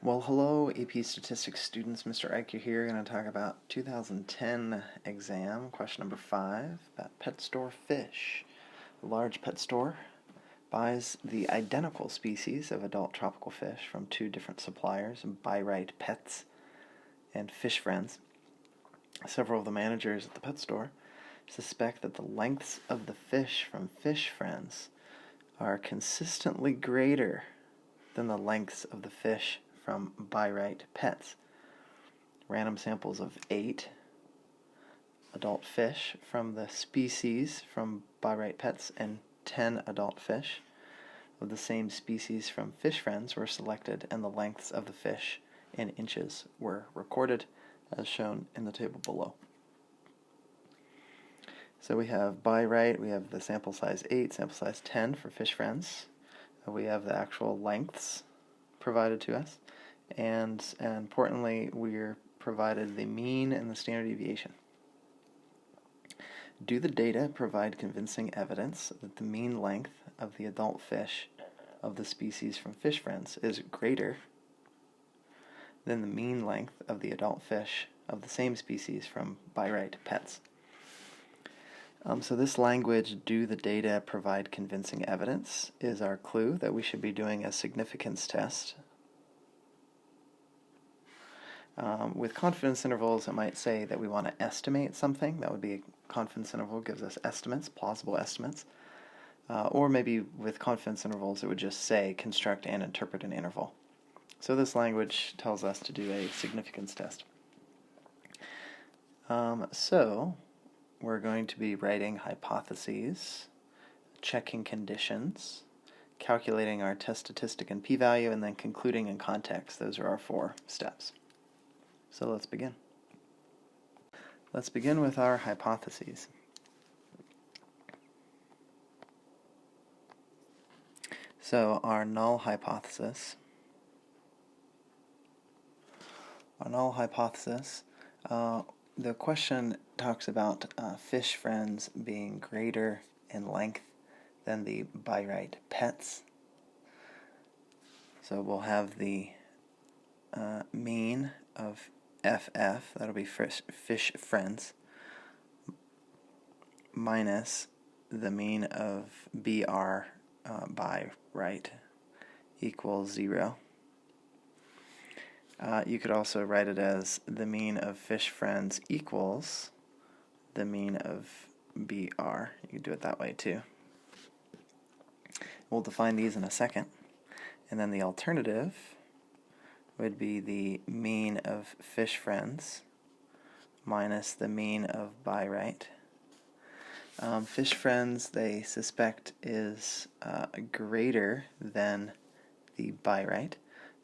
Well, hello AP Statistics students, Mr. Eicher here, going to talk about 2010 exam, question number 5, about pet store fish. A large pet store buys the identical species of adult tropical fish from two different suppliers, By Right Pets and Fish Friends. Several of the managers at the pet store suspect that the lengths of the fish from Fish Friends are consistently greater than the lengths of the fish from By Right Pets. Random samples of 8 adult fish from the species from By Right Pets and 10 adult fish of the same species from Fish Friends were selected, and the lengths of the fish in inches were recorded as shown in the table below. So we have By Right, we have the sample size 8, sample size 10 for Fish Friends. We have the actual lengths provided to us, and importantly, we're provided the mean and the standard deviation. Do the data provide convincing evidence that the mean length of the adult fish of the species from Fish Friends is greater than the mean length of the adult fish of the same species from By Right Pets? So this language, do the data provide convincing evidence, is our clue that we should be doing a significance test. With confidence intervals, it might say that we want to estimate something. That would be a confidence interval, gives us estimates, plausible estimates. Or maybe with confidence intervals, it would just say construct and interpret an interval. So this language tells us to do a significance test. So we're going to be writing hypotheses, checking conditions, calculating our test statistic and p-value, and then concluding in context. Those are our 4 steps. So let's begin. Let's begin with our hypotheses. So our null hypothesis. The question talks about Fish Friends being greater in length than the By Right Pets. So we'll have the mean of FF, that'll be Fish Friends, minus the mean of BR By Right equals 0. You could also write it as the mean of Fish Friends equals the mean of BR. You could do it that way too. We'll define these in a second. And then the alternative would be the mean of Fish Friends minus the mean of By Right. Fish Friends, they suspect, is greater than the By Right.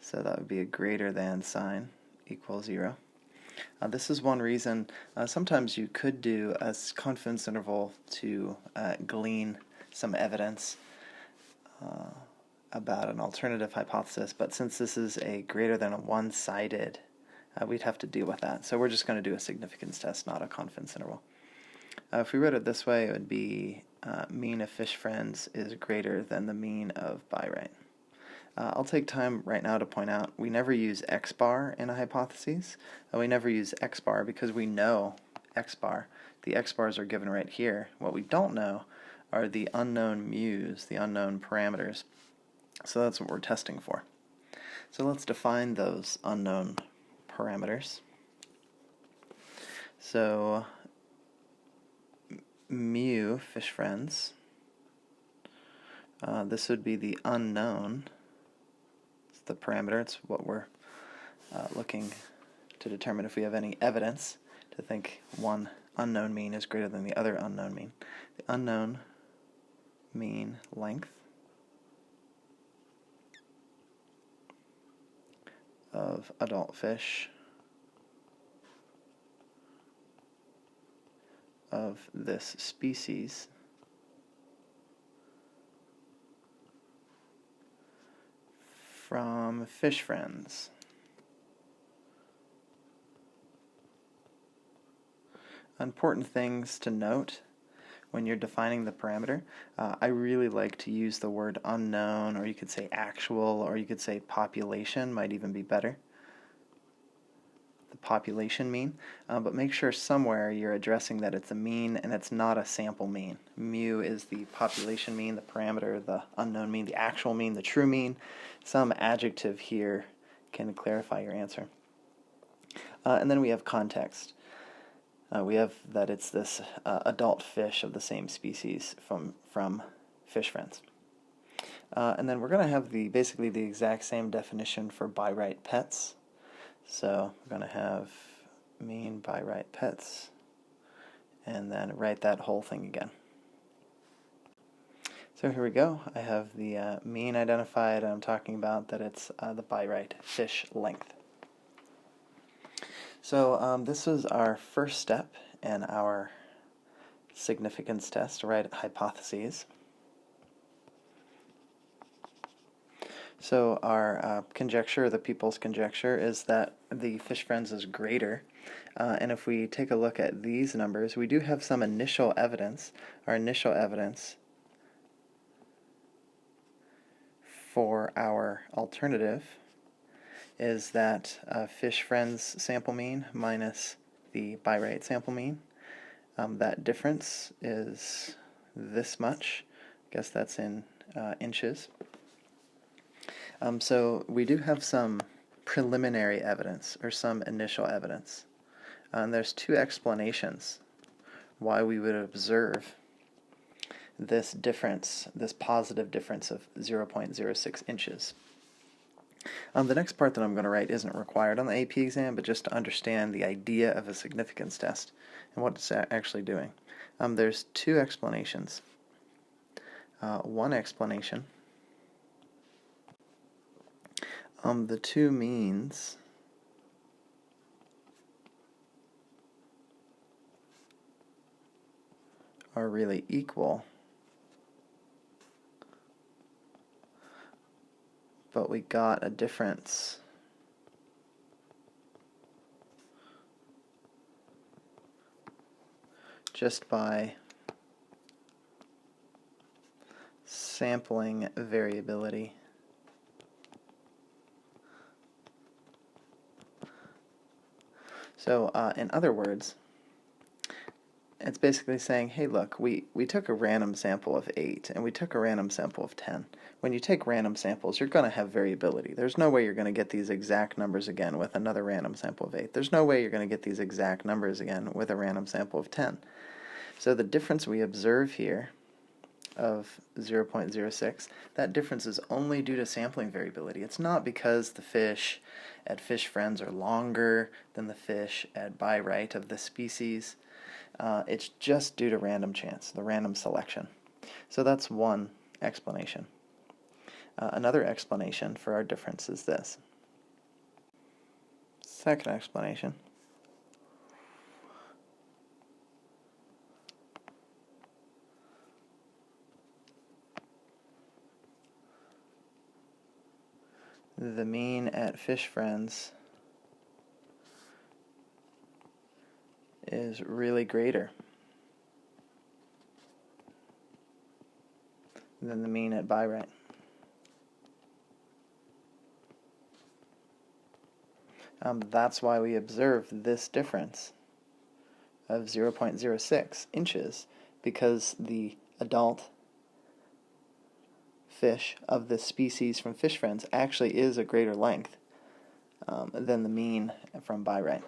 So that would be a greater than sign, equals 0. This is one reason sometimes you could do a confidence interval to glean some evidence about an alternative hypothesis, but since this is a greater than a one-sided, we'd have to deal with that. So we're just going to do a significance test, not a confidence interval. If we wrote it this way, it would be mean of Fish Friends is greater than the mean of By Right. I'll take time right now to point out we never use X bar in a hypothesis. We never use X bar because we know X bar. The X bars are given right here. What we don't know are the unknown mu's, the unknown parameters. So that's what we're testing for. So let's define those unknown parameters. So mu, Fish Friends, this would be the unknown. It's the parameter. It's what we're looking to determine if we have any evidence to think one unknown mean is greater than the other unknown mean. The unknown mean length of adult fish of this species from Fish Friends. Important things to note. when you're defining the parameter, I really like to use the word unknown, or you could say actual, or you could say population, might even be better. The population mean, but make sure somewhere you're addressing that it's a mean and it's not a sample mean. Mu is the population mean, the parameter, the unknown mean, the actual mean, the true mean. Some adjective here can clarify your answer. And then we have context. We have that it's this adult fish of the same species from fish friends. And then we're going to have basically the exact same definition for by right pets. So we're going to have mean by right pets, and then write that whole thing again. So here we go. I have the mean identified, and I'm talking about that it's the by right fish length. So this is our first step in our significance test, right? Hypotheses. So our conjecture, the people's conjecture, is that the fish friends is greater. And if we take a look at these numbers, we do have some initial evidence. Our initial evidence for our alternative is that fish friends sample mean minus the by right sample mean. That difference is this much. I guess that's in inches. So we do have some preliminary evidence, or some initial evidence. And there's two explanations why we would observe this difference, this positive difference of 0.06 inches. The next part that I'm going to write isn't required on the AP exam, but just to understand the idea of a significance test and what it's actually doing. There's two explanations. One explanation, the two means are really equal, but we got a difference just by sampling variability. So in other words, it's basically saying, hey, look, we took a random sample of 8 and we took a random sample of 10. When you take random samples, you're going to have variability. There's no way you're going to get these exact numbers again with another random sample of 8. There's no way you're going to get these exact numbers again with a random sample of 10. So the difference we observe here of 0.06, that difference is only due to sampling variability. It's not because the fish at fish friends are longer than the fish at by right of the species. It's just due to random chance, the random selection. So that's one explanation. Another explanation for our difference is this. Second explanation. The mean at fish friends is really greater than the mean at by right. That's why we observe this difference of 0.06 inches, because the adult fish of this species from fish friends actually is a greater length than the mean from by right.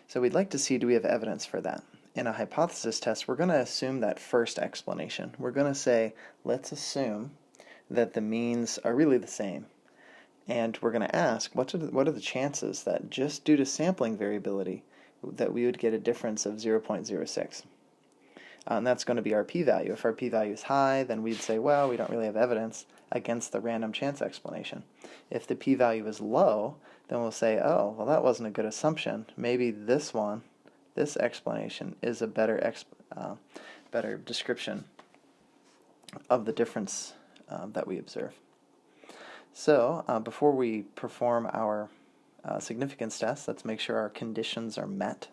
So we'd like to see, do we have evidence for that? In a hypothesis test, we're going to assume that first explanation. We're going to say, let's assume that the means are really the same. And we're going to ask, what are the chances that just due to sampling variability that we would get a difference of 0.06? And that's going to be our p-value. If our p-value is high, then we'd say, well, we don't really have evidence against the random chance explanation. If the p-value is low, then we'll say, oh, well, that wasn't a good assumption. Maybe this explanation is a better description of the difference that we observe. So before we perform our significance test, let's make sure our conditions are met.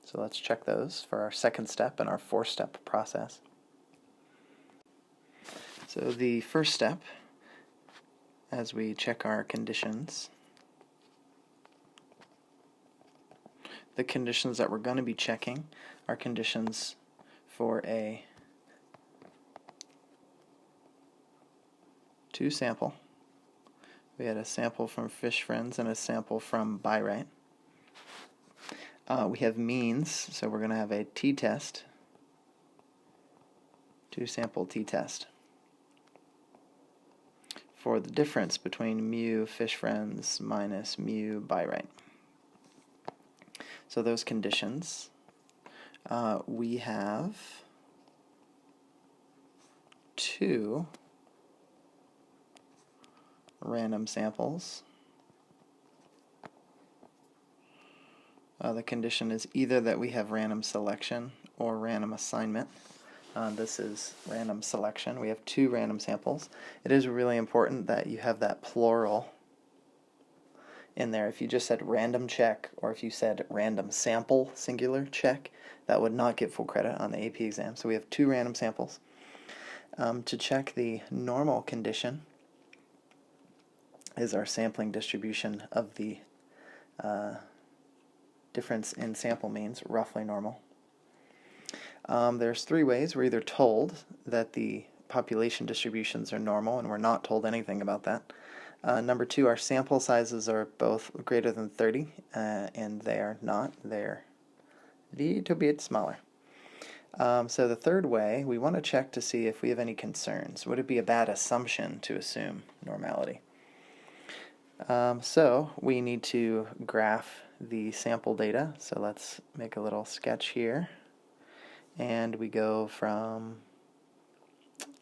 So let's check those for our second step in our four-step process. So the first step, as we check our conditions, the conditions that we're going to be checking are conditions for a two sample. We had a sample from Fish Friends and a sample from By-Right. We have means, so we're going to have a t-test, two-sample t-test, for the difference between mu Fish Friends minus mu By-Right. So those conditions, we have two random samples. The condition is either that we have random selection or random assignment. This is random selection. We have two random samples. It is really important that you have that plural in there. If you just said random check, or if you said random sample singular check, that would not get full credit on the AP exam. So we have two random samples. To check the normal condition is our sampling distribution of the difference in sample means, roughly normal. There's three ways. We're either told that the population distributions are normal, and we're not told anything about that. Number two, our sample sizes are both greater than 30, and they are not. They're a little bit smaller. So the third way, we want to check to see if we have any concerns. Would it be a bad assumption to assume normality? So we need to graph the sample data. So let's make a little sketch here. And we go from,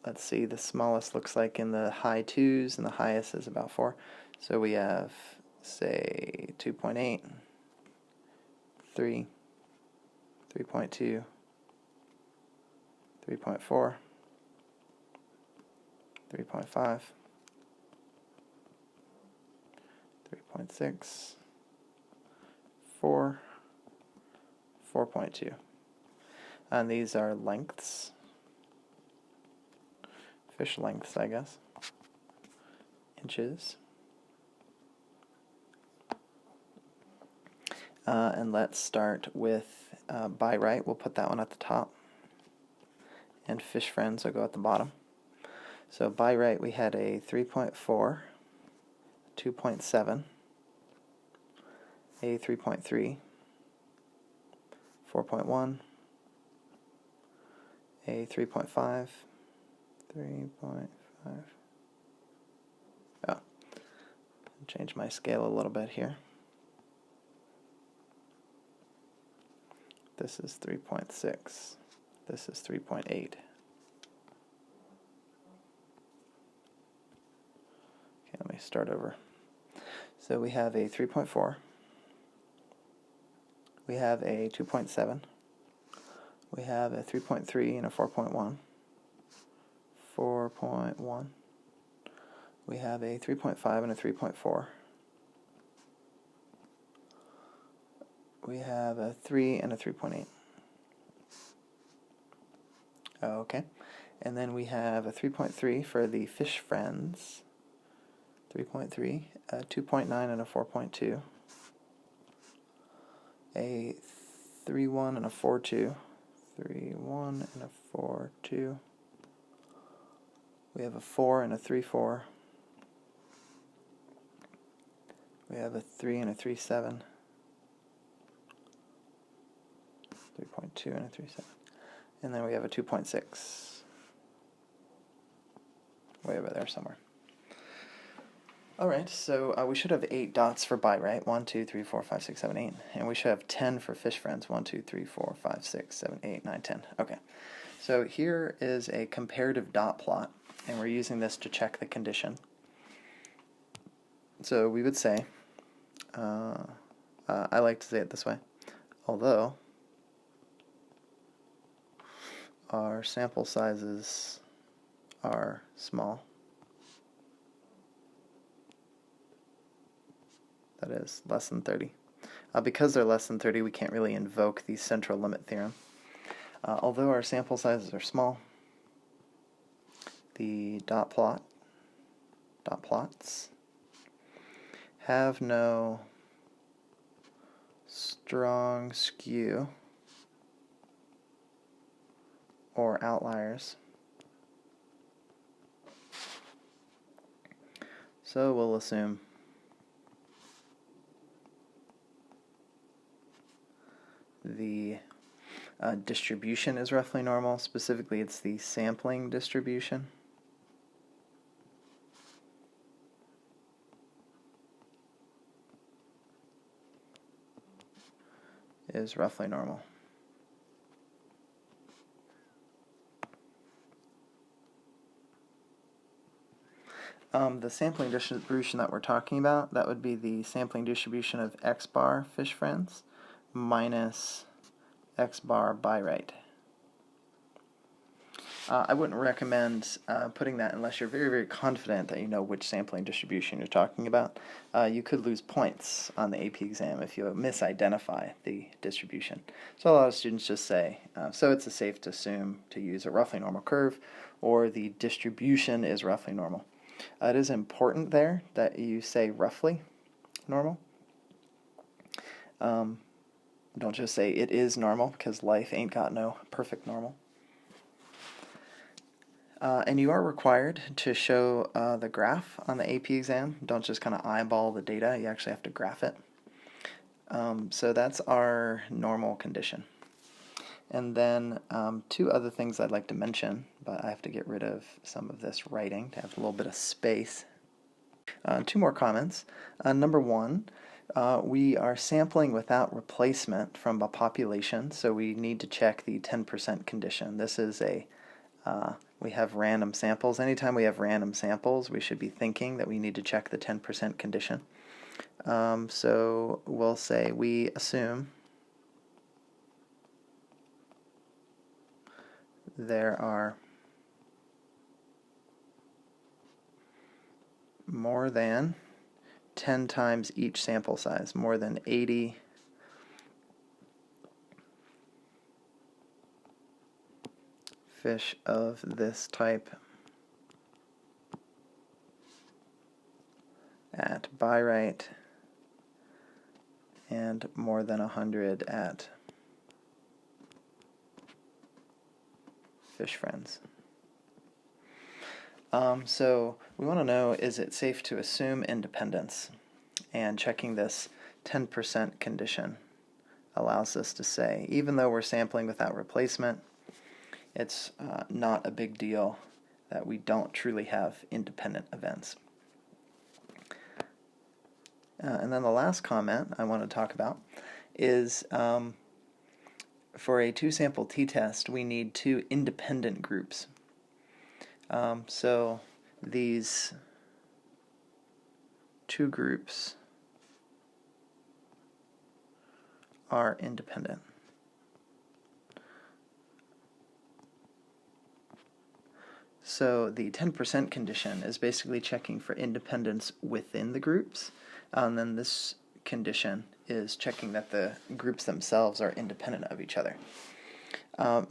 let's see, the smallest looks like in the high 2s and the highest is about 4. So we have, say, 2.8, 3, 3.2, 3.4, 3.5, 3.6, 4, 4.2. And these are lengths, fish lengths, I guess, inches. And let's start with By-Right. We'll put that one at the top. And Fish Friends will go at the bottom. So By-Right, we had a 3.4, 2.7, a 3.3, 4.1, a 3.5, 3.5. Oh, change my scale a little bit here. This is 3.6. This is 3.8. Okay, let me start over. So we have a 3.4. We have a 2.7. We have a 3.3 and a 4.1. 4.1. We have a 3.5 and a 3.4. We have a 3 and a 3.8. Okay. And then we have a 3.3 for the Fish Friends. 3.3, a 2.9 and a 4.2. A 3.1 and a 4.2. 3.1 and a 4.2. We have a 4 and a 3.4. We have a 3 and a 3.7. 3.2 and a 3.7. And then we have a 2.6. Way over there somewhere. Alright, so we should have 8 dots for By-Right. 1, 2, 3, 4, 5, 6, 7, 8. And we should have 10 for Fish Friends. 1, 2, 3, 4, 5, 6, 7, 8, 9, 10. Okay. So here is a comparative dot plot, and we're using this to check the condition. So we would say, I like to say it this way, although our sample sizes are small, that is less than 30. Because they're less than 30, we can't really invoke the central limit theorem. Although our sample sizes are small, the dot plots have no strong skew or outliers. So we'll assume the distribution is roughly normal. Specifically, it's the sampling distribution is roughly normal. The sampling distribution that we're talking about, that would be the sampling distribution of x bar fish friends minus x bar buy rate. I wouldn't recommend putting that unless you're very, very confident that you know which sampling distribution you're talking about. You could lose points on the AP exam if you misidentify the distribution. So a lot of students just say, so it's safe to assume to use a roughly normal curve, or the distribution is roughly normal. It is important there that you say roughly normal. Don't just say it is normal, because life ain't got no perfect normal. And you are required to show the graph on the AP exam. Don't just kind of eyeball the data. You actually have to graph it. So that's our normal condition. And then two other things I'd like to mention, but I have to get rid of some of this writing to have a little bit of space. Two more comments. Number one, we are sampling without replacement from a population, so we need to check the 10% condition. This is we have random samples. Anytime we have random samples, we should be thinking that we need to check the 10% condition. So we'll say we assume there are more than 10 times each sample size, more than 80 fish of this type at buy rate and more than 100 at fish friends. So we want to know, is it safe to assume independence? And checking this 10% condition allows us to say, even though we're sampling without replacement, it's not a big deal that we don't truly have independent events. And then the last comment I want to talk about is for a two-sample t-test, we need two independent groups. So these two groups are independent. So the 10% condition is basically checking for independence within the groups, and then this condition is checking that the groups themselves are independent of each other.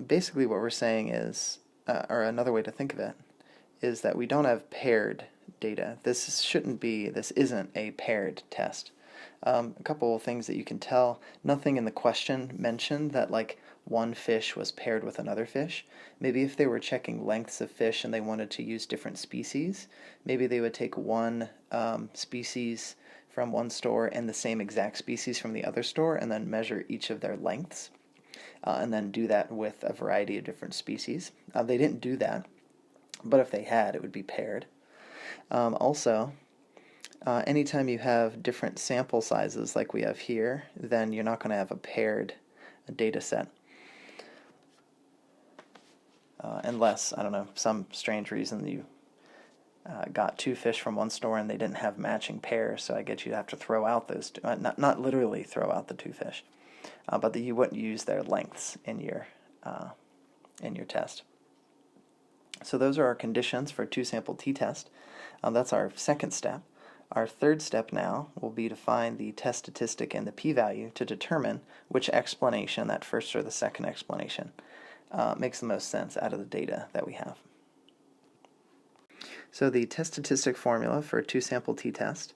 Basically what we're saying is, or another way to think of it, is that we don't have paired data. This isn't a paired test. A couple of things that you can tell, nothing in the question mentioned that like one fish was paired with another fish. Maybe if they were checking lengths of fish and they wanted to use different species, maybe they would take one species from one store and the same exact species from the other store and then measure each of their lengths and then do that with a variety of different species. They didn't do that, but if they had, it would be paired. Also, anytime you have different sample sizes like we have here, then you're not going to have a paired data set. Unless, I don't know, some strange reason you got two fish from one store and they didn't have matching pairs, so I guess you'd have to throw out those two, not literally throw out the two fish, but you wouldn't use their lengths in your test. So those are our conditions for a two-sample t-test. That's our second step. Our third step now will be to find the test statistic and the p-value to determine which explanation, that first or the second explanation, makes the most sense out of the data that we have. So the test statistic formula for a two-sample t-test,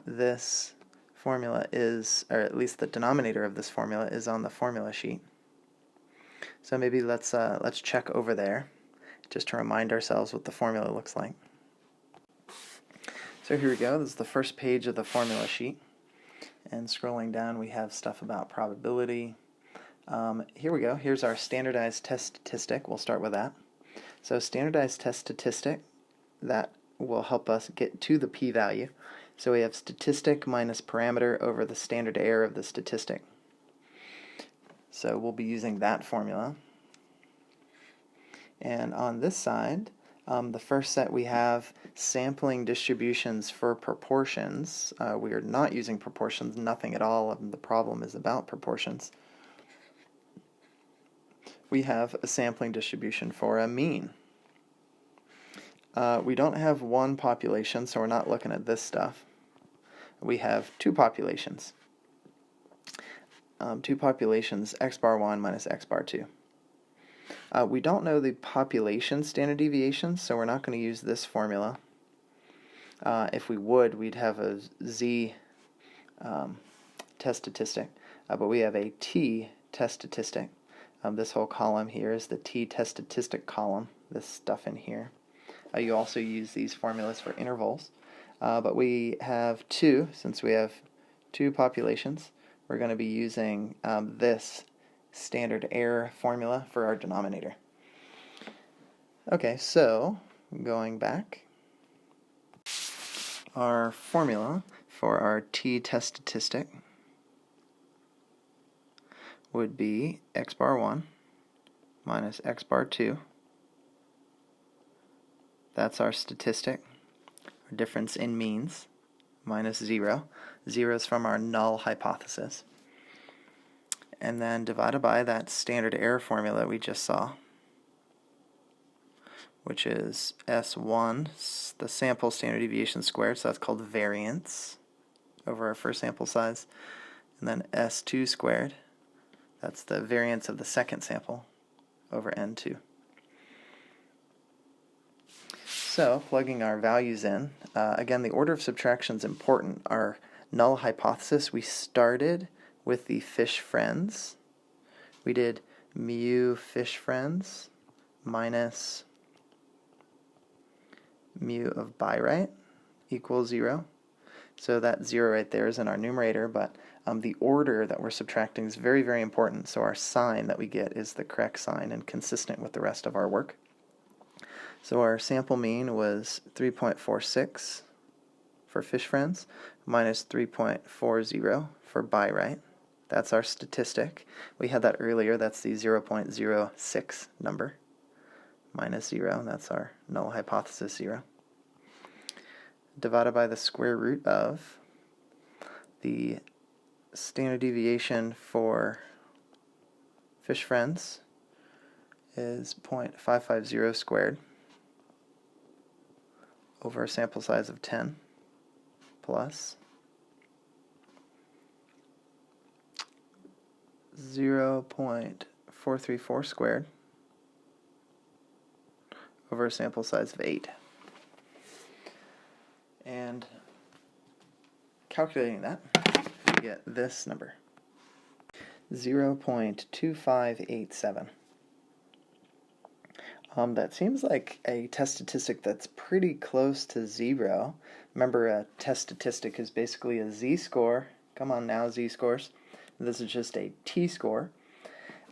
this formula is, or at least the denominator of this formula is on the formula sheet. So maybe let's check over there just to remind ourselves what the formula looks like. So here we go. This is the first page of the formula sheet. And scrolling down, we have stuff about probability. Here we go. Here's our standardized test statistic. We'll start with that. So standardized test statistic, that will help us get to the p-value. So we have statistic minus parameter over the standard error of the statistic. So we'll be using that formula. And on this side, the first set we have sampling distributions for proportions. We are not using proportions, nothing at all. The problem is about proportions. We have a sampling distribution for a mean. We don't have one population, so we're not looking at this stuff. We have two populations. Two populations, x bar 1 minus x bar 2. We don't know the population standard deviation, so we're not going to use this formula. If we would, we'd have a z test statistic, but we have a t test statistic. This whole column here is the t test statistic column, this stuff in here. You also use these formulas for intervals, but we have two, since we have two populations, we're going to be using this standard error formula for our denominator. Okay, so going back, our formula for our t test statistic would be x bar 1 minus x bar 2. That's our statistic, our difference in means, minus 0. 0 is from our null hypothesis. And then divided by that standard error formula we just saw, which is S1, the sample standard deviation squared, so that's called variance over our first sample size, and then S2 squared, that's the variance of the second sample over N2. So, plugging our values in, again, the order of subtraction is important. Our null hypothesis, we started with the fish friends. We did mu fish friends minus mu of Bayrite equals 0. So that 0 right there is in our numerator, but the order that we're subtracting is very, very important. So our sign that we get is the correct sign and consistent with the rest of our work. So our sample mean was 3.46 for fish friends minus 3.40 for Bayrite. That's our statistic. We had that earlier. That's the 0.06 number minus 0. That's our null hypothesis 0. Divided by the square root of the standard deviation for fish friends is 0.550 squared over a sample size of 10 plus 0.434 squared over a sample size of 8. And calculating that, we get this number, 0.2587. That seems like a test statistic that's pretty close to 0. Remember, a test statistic is basically a z-score. Come on now, z-scores. This is just a t-score.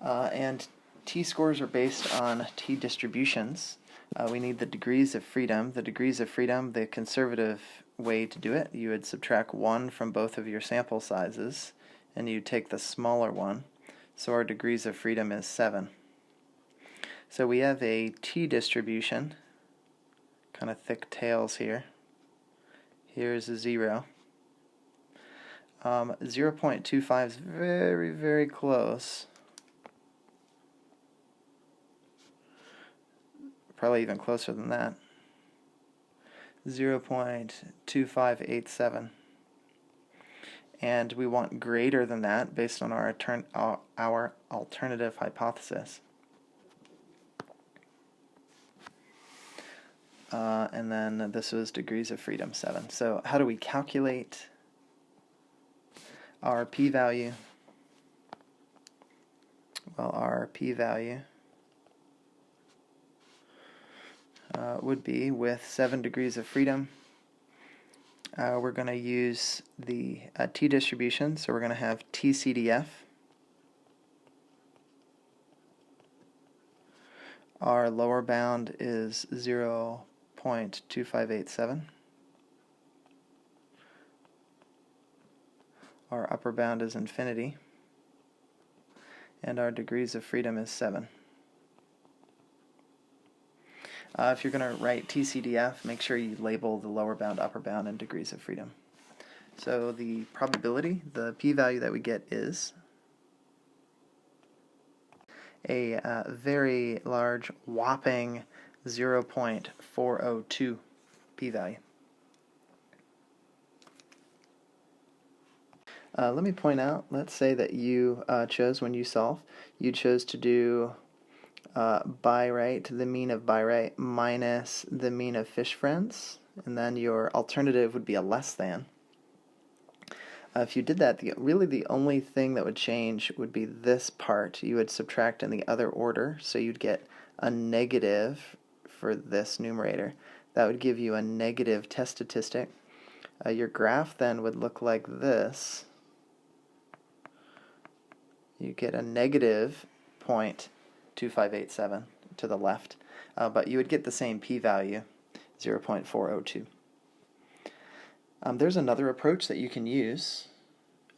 And t-scores are based on t-distributions. We need the degrees of freedom. The degrees of freedom, the conservative way to do it, you would subtract 1 from both of your sample sizes, and you take the smaller one. So our degrees of freedom is 7. So we have a t-distribution, kind of thick tails here. Here's a 0. 0.25 is very, very close. Probably even closer than that. 0.2587. And we want greater than that based on our alternative hypothesis. and then this was degrees of freedom 7. So how do we calculate our p-value? Well, our p-value would be with 7 degrees of freedom. We're going to use the t-distribution, so we're going to have tCDF. Our lower bound is 0.2587. Our upper bound is infinity. And our degrees of freedom is 7. If you're going to write tCDF, make sure you label the lower bound, upper bound, and degrees of freedom. So the probability, the p-value that we get is a very large, whopping 0.402 p-value. Let me point out, let's say that you chose, when you solve, you chose to do buy right, the mean of buy right minus the mean of fish friends, and then your alternative would be a less than. If you did that, really the only thing that would change would be this part. You would subtract in the other order, so you'd get a negative for this numerator. That would give you a negative test statistic. Your graph then would look like this. You get a negative 0.2587 to the left, but you would get the same p-value, 0.402. There's another approach that you can use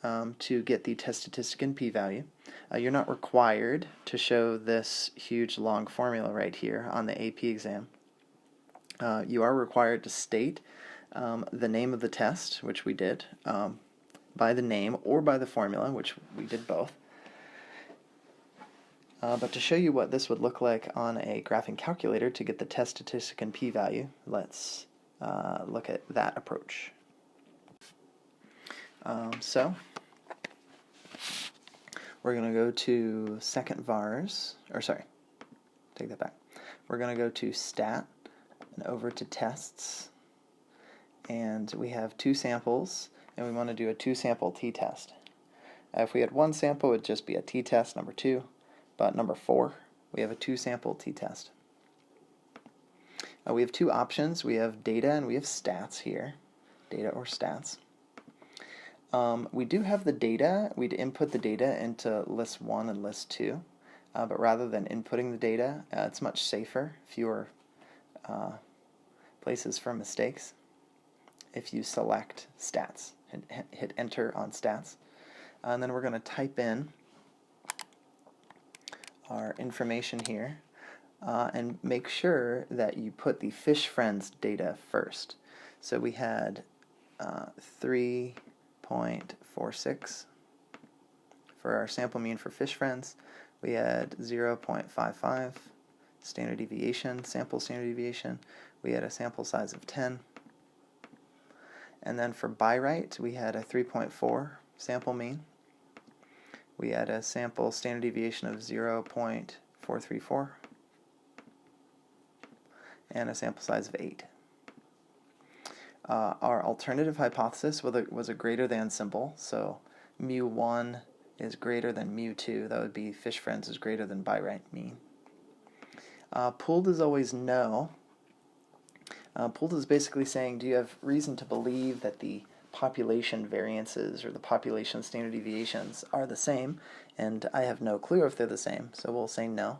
to get the test statistic and p-value. You're not required to show this huge long formula right here on the AP exam. You are required to state the name of the test, which we did, by the name or by the formula, which we did both. But to show you what this would look like on a graphing calculator to get the test statistic and p-value, let's look at that approach. So we're going to go to second vars, or sorry, take that back. We're going to go to stat and over to tests, and we have 2 samples, and we want to do a 2-sample t-test. If we had 1 sample, it would just be a t-test number 2. But number 4, we have a 2-sample t-test. We have 2 options. We have data and we have stats here. Data or stats. We do have the data. We'd input the data into list 1 and list 2. But rather than inputting the data, it's much safer, fewer places for mistakes, if you select stats and hit enter on stats. And then we're going to type in our information here, and make sure that you put the fish friends data first. So we had 3.46 for our sample mean for fish friends. We had 0.55 standard deviation, sample standard deviation. We had a sample size of 10. And then for buy right, we had a 3.4 sample mean. We had a sample standard deviation of 0.434 and a sample size of 8. Our alternative hypothesis was a greater than symbol, so mu1 is greater than mu2. That would be fish friends is greater than buy right mean. Pooled is always no. Pooled is basically saying, do you have reason to believe that the population variances or the population standard deviations are the same? And I have no clue if they're the same, so we'll say no,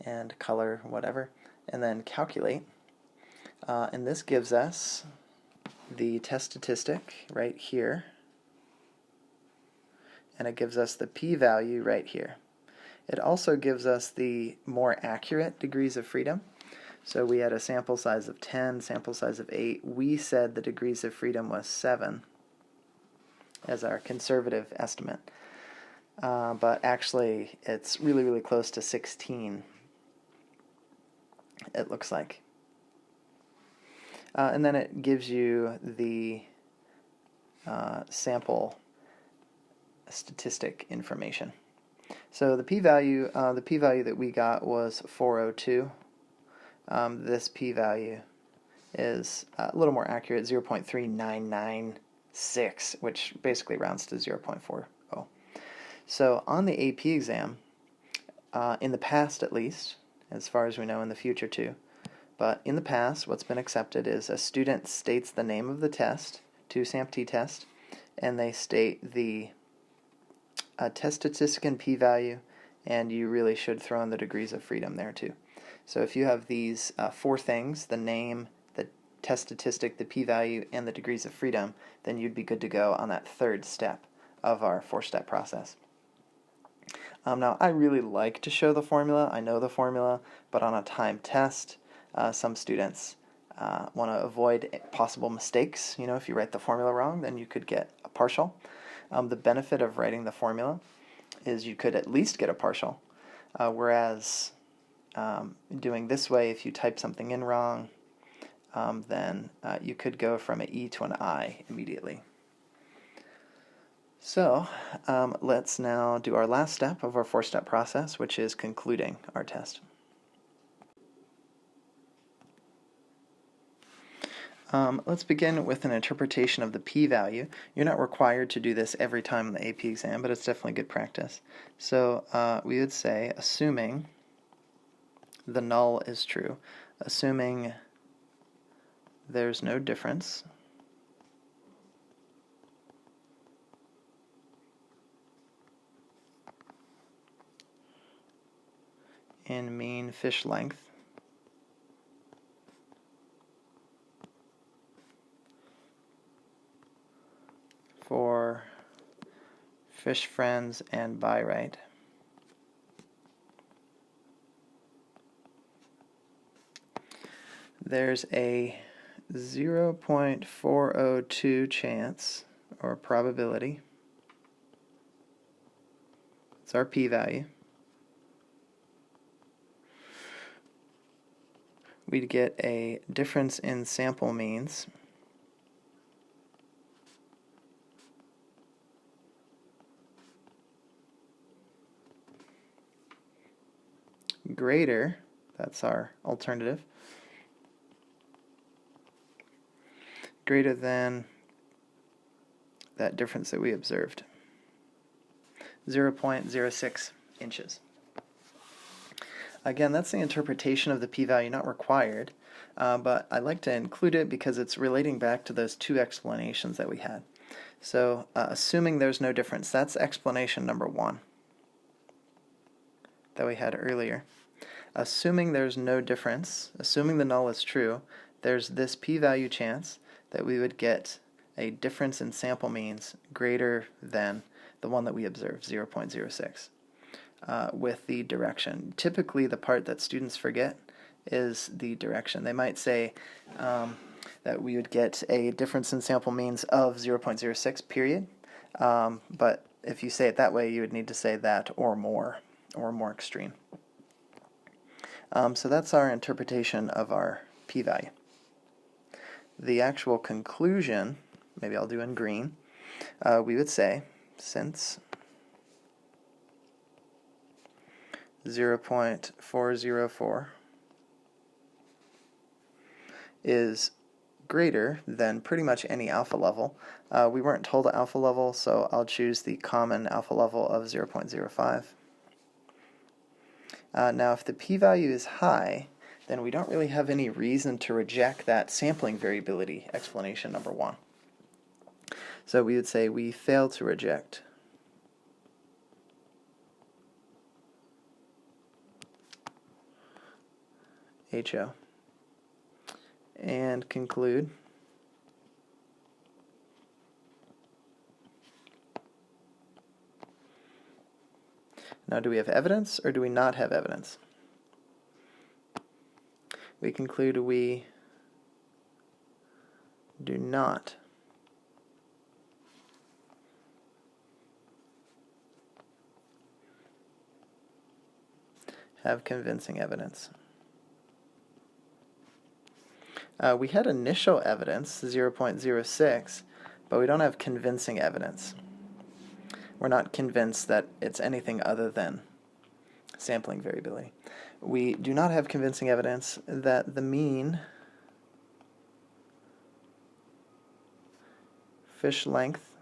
and color whatever, and then calculate. And this gives us the test statistic right here, and it gives us the p-value right here. It also gives us the more accurate degrees of freedom. So we had a sample size of 10, sample size of 8. We said the degrees of freedom was 7 as our conservative estimate. But actually, it's really, really close to 16, it looks like. And then it gives you the sample statistic information. So the p-value that we got was 402. This p-value is a little more accurate, 0.3996, which basically rounds to 0.40. So on the AP exam, in the past at least, as far as we know in the future too, but in the past what's been accepted is a student states the name of the test, SAMP-T test, and they state the test statistic and p-value, and you really should throw in the degrees of freedom there too. So if you have these four things, the name, the test statistic, the p-value, and the degrees of freedom, then you'd be good to go on that third step of our four-step process. Now, I really like to show the formula. I know the formula, but on a timed test, some students want to avoid possible mistakes. You know, if you write the formula wrong, then you could get a partial. The benefit of writing the formula is you could at least get a partial, whereas doing this way, if you type something in wrong, then you could go from an E to an I immediately. So let's now do our last step of our four-step process, which is concluding our test. Let's begin with an interpretation of the p-value. You're not required to do this every time in the AP exam, but it's definitely good practice. So we would say, assuming the null is true, assuming there's no difference in mean fish length for fish friends and buy right, there's a 0.402 chance or probability, it's our p-value, we'd get a difference in sample means greater, that's our alternative, greater than that difference that we observed, 0.06 inches. Again, that's the interpretation of the p-value, not required, but I like to include it because it's relating back to those two explanations that we had. So assuming there's no difference, that's explanation number one that we had earlier. Assuming there's no difference, assuming the null is true, there's this p-value chance that we would get a difference in sample means greater than the one that we observed, 0.06. With the direction. Typically the part that students forget is the direction. They might say that we would get a difference in sample means of 0.06 period, but if you say it that way you would need to say that or more extreme. So that's our interpretation of our p-value. The actual conclusion, maybe I'll do in green, we would say since 0.404 is greater than pretty much any alpha level. We weren't told an alpha level, so I'll choose the common alpha level of 0.05. Now if the p-value is high, then we don't really have any reason to reject that sampling variability explanation number one. So we would say we fail to reject HO and conclude now do we have evidence or do we not have evidence? We conclude we do not have convincing evidence. We had initial evidence, 0.06, but we don't have convincing evidence. We're not convinced that it's anything other than sampling variability. We do not have convincing evidence that the mean fish length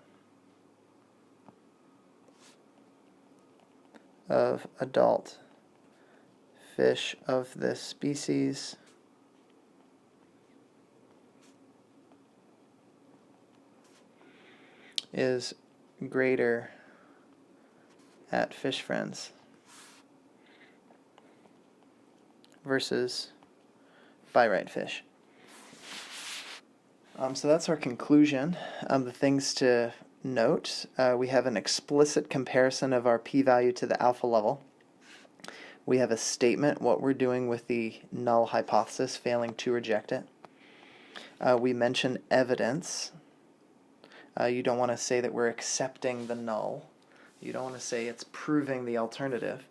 of adult fish of this species is greater at Fish Friends versus Buy Right Fish. So that's our conclusion. The things to note, we have an explicit comparison of our p-value to the alpha level. We have a statement, what we're doing with the null hypothesis, failing to reject it. We mention evidence. You don't want to say that we're accepting the null. You don't want to say it's proving the alternative.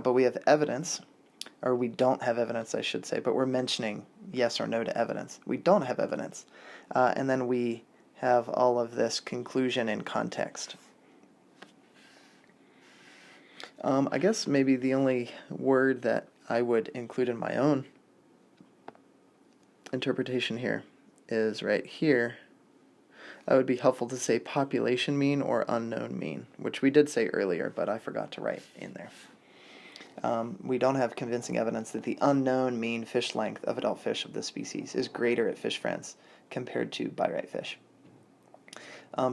But we have evidence, or we don't have evidence, I should say, but we're mentioning yes or no to evidence. We don't have evidence. And then we have all of this conclusion in context. I guess maybe the only word that I would include in my own interpretation here is right here. It would be helpful to say population mean or unknown mean, which we did say earlier, but I forgot to write in there. We don't have convincing evidence that the unknown mean fish length of adult fish of this species is greater at Fish Friends compared to Buy Right Fish.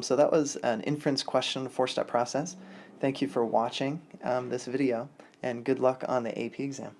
So that was an inference question 4-step process. Thank you for watching this video, and good luck on the AP exam.